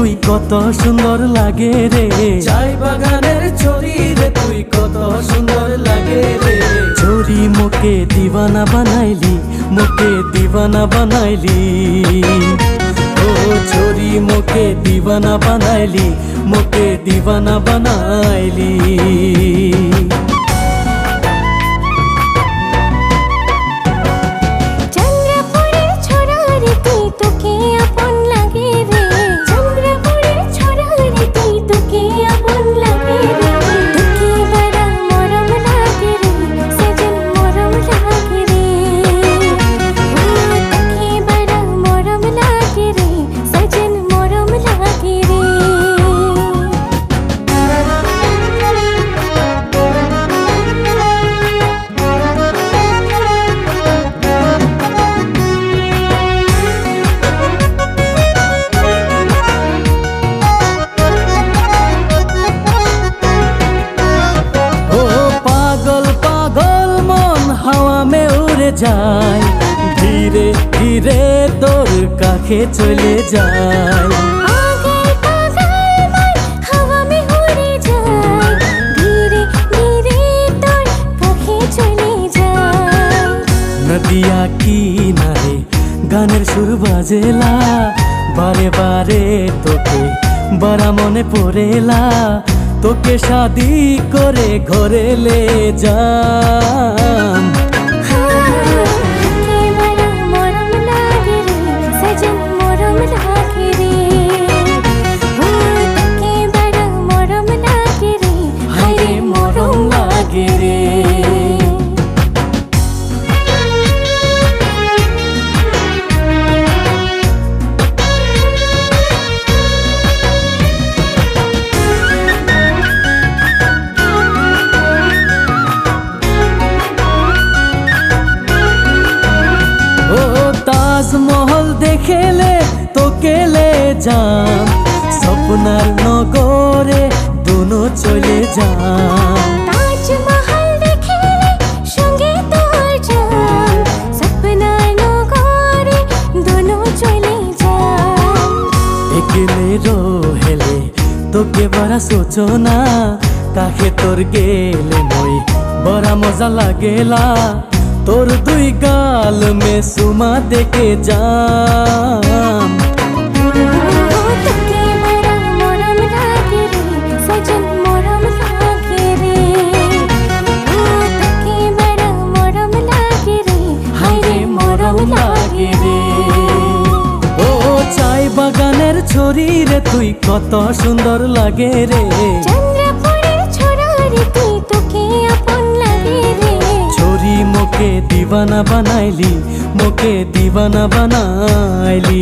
তুই কত সুন্দর লাগে রে, চাই বাগানের ছড়ি রে তুই কত সুন্দর লাগে রে। ছড়ি মোকে দিওয়ানা বানাইলি, মোকে দিওয়ানা বানাইলি, ও ছড়ি মোকে দিওয়ানা বানাইলি, মোকে দিওয়ানা বানাইলি। যায় ধীরে ধীরে তোর কাছে চলে যায়, নদিয়া কিনারে গানের সুর বাজেলা, বারে বারে তোকে বড় মনে পড়েলা, তোকে শাদি করে ঘরে লে যান। তাজমহল দেখেলে তোকে লে যাম, স্বপ্নার নগরে দুনো চলে যাম। তাজমহল দেখেলে সঙ্গে তোর যাম, স্বপ্নার নগরে দুনো চলে যাম। একলে রহেলে তোকে বড় সোচনা, কাছে তোর গেলে মই বড় মজা লাগেলা, তোর দুই গাল মে সুমা দেকে যাম। ও চাই বাগানের ছড়ি রে তুই কত সুন্দর লাগে রে, মোকে দিওয়ানা বানাইলি, মোকে দিওয়ানা বানাইলি।